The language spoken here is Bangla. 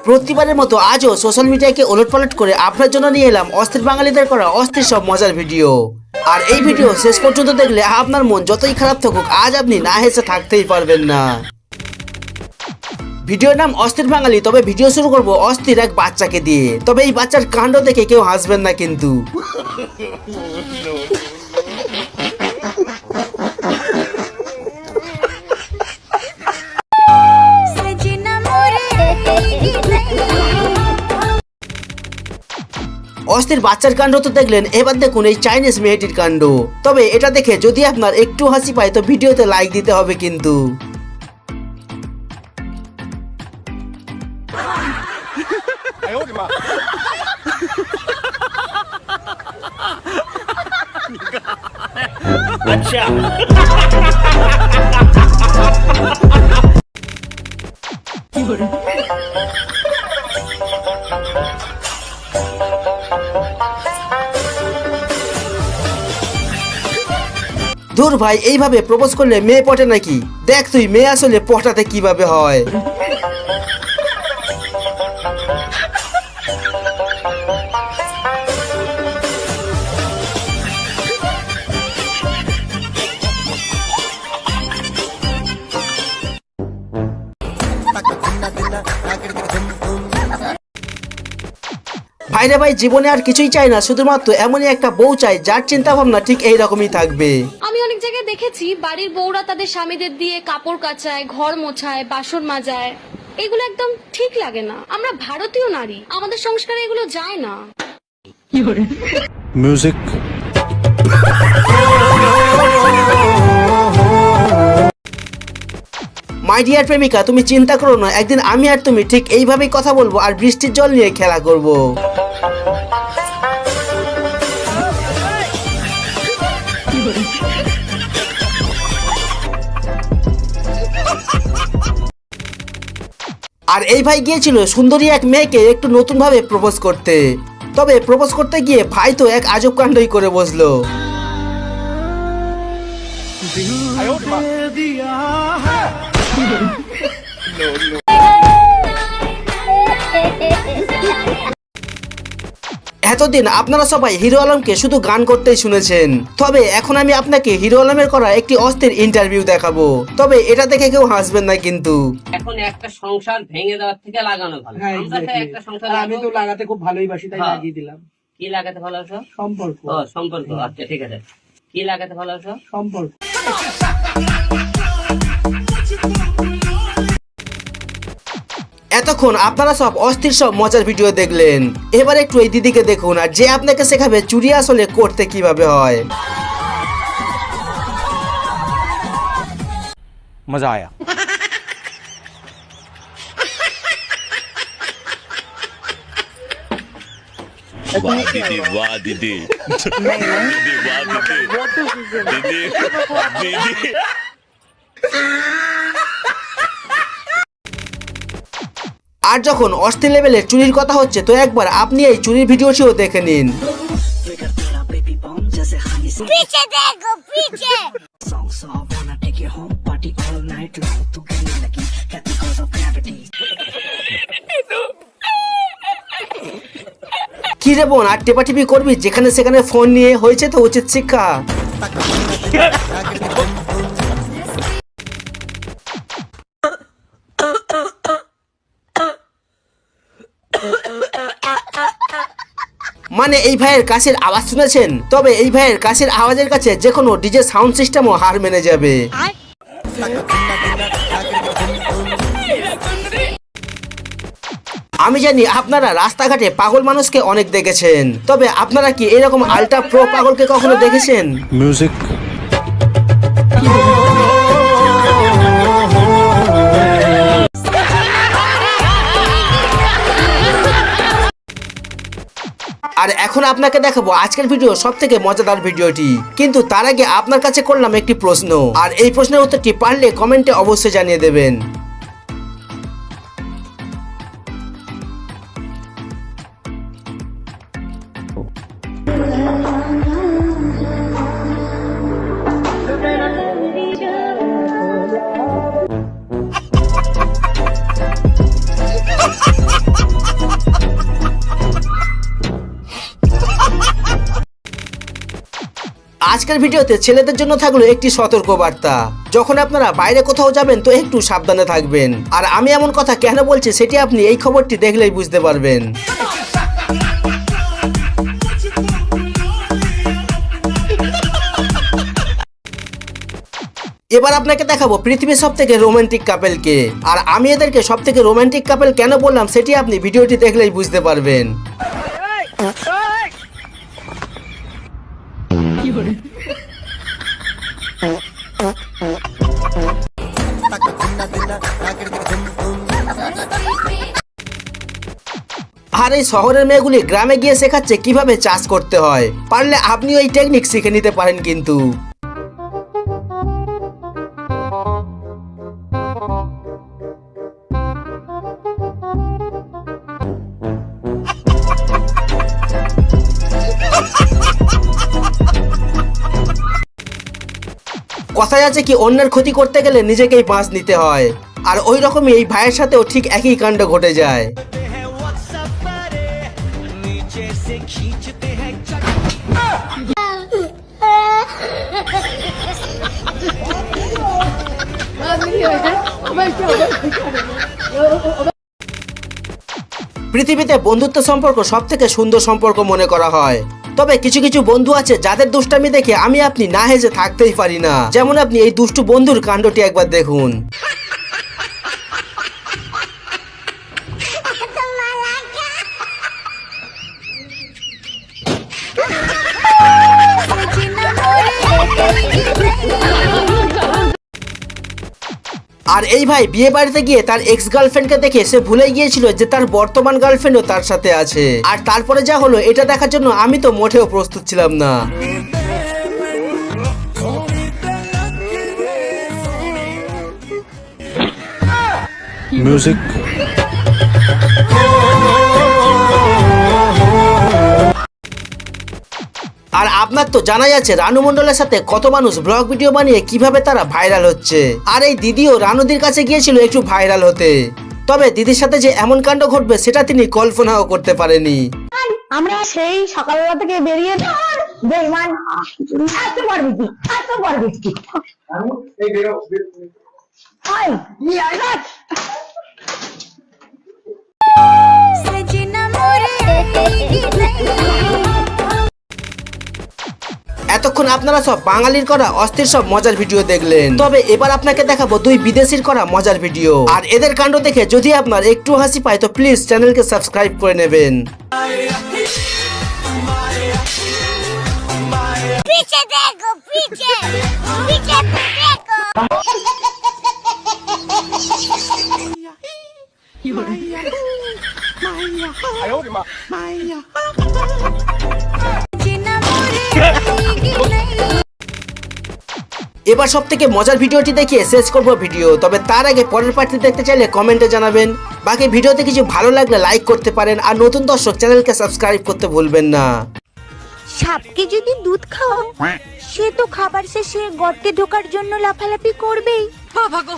প্রতিবারের মতো আজও সোশ্যাল মিডিয়াকে ওলটপালট করে আপনার জন্য নিয়ে এলাম অস্থির বাঙালিদের করা অস্থির সব মজার ভিডিও। আর এই ভিডিও শেষ পর্যন্ত দেখলে আপনার মন যতই খারাপ থাকুক আজ আপনি না হেসে থাকতেই পারবেন না। ভিডিওর নাম অস্থির বাঙালি। তবে ভিডিও শুরু করব অস্থির এক বাচ্চাকে দিয়ে। তবে এই বাচ্চার কাণ্ড দেখে কেউ হাসবেন না কিন্তু। অস্থির বাচ্চার কাণ্ড তো দেখলেন, এবার দেখুন এই চাইনিজ মেয়েটির কাণ্ড। তবে এটা দেখে যদি আপনার একটু হাসি পায় তো ভিডিওতে লাইক দিতে হবে কিন্তু। আচ্ছা দূর ভাই, এইভাবে প্রপোজ করলে মেয়ে পটে নাকি? দেখ তুই মেয়ে আসলে পটাতে কিভাবে হয়। ভাইরে ভাই, জীবনে আর কিছুই চাই না, শুধুমাত্র এমনই একটা বউ চাই যার চিন্তা ভাবনা ঠিক এইরকমই থাকবে। আমি অনেক জায়গায় দেখেছি বাড়ির বউরা তাদের স্বামীদের দিয়ে কাপড় কাচায়, ঘর মোছায়, বাসন মাজায়। এগুলো একদম ঠিক লাগে না। আমরা ভারতীয় নারী, আমাদের সংস্কারে এগুলো যায় না। মিউজিক। মাই ডিয়ার প্রেমিকা, তুমি চিন্তা করো না, একদিন আমি আর তুমি ঠিক এইভাবেই কথা বলবো আর বৃষ্টির জল নিয়ে খেলা করব। আর এই ভাই গিয়েছিল সুন্দরী এক মেয়েকে একটু নতুন ভাবে প্রপোজ করতে। তবে প্রপোজ করতে গিয়ে ভাই তো এক আজব কাণ্ডই করে বসলো। এতদিন আপনারা সবাই হিরো আলমকে শুধু গান করতেই শুনেছেন। তবে এখন আমি আপনাকে হিরো আলমের করা একটি অস্থির ইন্টারভিউ দেখাবো। তবে এটা দেখে কেউ হাসবেন না কিন্তু। এখন একটা সংসার ভেঙে দেওয়ার থেকে লাগানো ভালো। আমরা তো একটা সংসার আমি তো লাগাতে খুব ভালোই বাসি, তাই লাগিয়ে দিলাম। কি লাগাতে ভালোবাসো? সম্পর্ক। ও সম্পর্ক, আচ্ছা ঠিক আছে। কি লাগাতে ভালোবাসো? সম্পর্ক। এতক্ষণ আপনারা সব অস্থির সব মজার ভিডিও দেখলেন। এবার একটু এই দিদিকে দেখুন আর যে আপনাকে শেখাবে চুরি আসলে করতে কিভাবে হয়। मजा आया। वाह दीदी, वाह दीदी, दीदी, वाह दीदी, दीदी, दीदी। আর যখন অস্থির লেভেলের চুরির কথা হচ্ছে তো একবার আপনি এই চুরির ভিডিওটিও দেখে নিন। पीछे देखो पीछे কি রে বোন, আর টেপাটিপি করবি যেখানে সেখানে ফোন নিয়ে? হয়েছে তো উচিত শিক্ষা। মানে এই ভাইয়ের কাছের আওয়াজ শুনেছেন? তবে এই ভাইয়ের কাছের আওয়াজের কাছে যে কোনো ডিজে সাউন্ড সিস্টেমও হার মেনে যাবে। আমি জানি আপনারা রাস্তাঘাটে পাগল মানুষকে অনেক দেখেছেন। তবে আপনারা কি এরকম আল্ট্রা প্রো পাগলকে কখনো দেখেছেন? মিউজিক। আর এখন আপনাকে দেখাবো আজকের ভিডিও সবথেকে মজাদার ভিডিওটি। কিন্তু তার আগে আপনার কাছে করলাম একটি প্রশ্ন, আর এই প্রশ্নের উত্তরটি পারলে কমেন্টে অবশ্যই জানিয়ে দেবেন। আজকের ভিডিওতে ছেলেদের জন্য থাকলো একটি সতর্ক বার্তা। যখন আপনারা বাইরে কোথাও যাবেন তো একটু সাবধানে থাকবেন। আর আমি এমন কথা কেন বলছি সেটি আপনি এই খবরটি দেখলেই বুঝতে পারবেন। এবার আপনাকে দেখাবো পৃথিবীর সবথেকে রোমান্টিক কাপেলকে। আর আমি এদেরকে সবথেকে রোমান্টিক কাপেল কেন বললাম সেটি আপনি ভিডিওটি দেখলেই বুঝতে পারবেন। আর এই শহরের মেয়েগুলি গ্রামে গিয়ে শেখাচ্ছে কিভাবে চাষ করতে হয়। পারলে আপনিও এই টেকনিক শিখে নিতে পারেন কিন্তু। কথায় আছে কি অন্যের ক্ষতি করতে গেলে নিজেকেই বাঁচ নিতে হয়। আর ওই রকমই এই ভাইয়ের সাথেও ঠিক একই কাণ্ড ঘটে যায়। পৃথিবীতে বন্ধুত্ব সম্পর্ক সব থেকে সুন্দর সম্পর্ক মনে করা হয়। তবে কিছু কিছু বন্ধু আছে যাদের দুষ্টামি দেখে আমি আপনি না হেসে থাকতেই পারি না। যেমন আপনি এই দুষ্টু বন্ধুর কাণ্ডটি একবার দেখুন। আর এই ভাই বিয়ে বাড়িতে গিয়ে তার এক্স গার্লফ্রেন্ডকে দেখে সে ভুলে গিয়েছিল যে তার বর্তমান গার্লফ্রেন্ডও তার সাথে আছে। আর তারপরে যা হলো এটা দেখার জন্য আমি তো মোটেও প্রস্তুত ছিলাম না। মিউজিক। আর আপনার তো জানাই আছে রানু মণ্ডলের সাথে কত মানুষ ব্লগ ভিডিও বানিয়ে কিভাবে তারা ভাইরাল হচ্ছে। আর এই দিদিও রানুদির কাছে গিয়েছিল একটু ভাইরাল হতে। তবে দিদির সাথে যে এমন কাণ্ড ঘটবে সেটা তিনি কল্পনাও করতে পারেনি। আমরা সেই সকালবেলা থেকে বেরিয়ে বেঈমান এত পারবি কি এতক্ষণ আপনারা সব বাঙালির করা অস্থির সব মজার ভিডিও দেখলেন। তবে এবার আপনাকে দেখাবো দুই বিদেশির করা মজার ভিডিও। আর এদের কাণ্ড দেখে যদি আপনার একটু হাসি পায় তো প্লিজ চ্যানেলকে সাবস্ক্রাইব করে নেবেন। पीछे देखो पीछे पीछे देखो এবার সব থেকে মজার ভিডিওটি দেখিয়ে শেষ করবো ভিডিও। তবে তার আগে পরের পার্টি দেখতে চাইলে কমেন্টে জানাবেন। বাকি ভিডিওতে কিছু ভালো লাগলে লাইক করতে পারেন। আর নতুন দর্শক চ্যানেলকে সাবস্ক্রাইব করতে ভুলবেন না। সাপকে যদি দুধ খাও সে তো খাবার শেষে গর্তে ঢোকার জন্য লাফালাফি করবেই। বাবা গো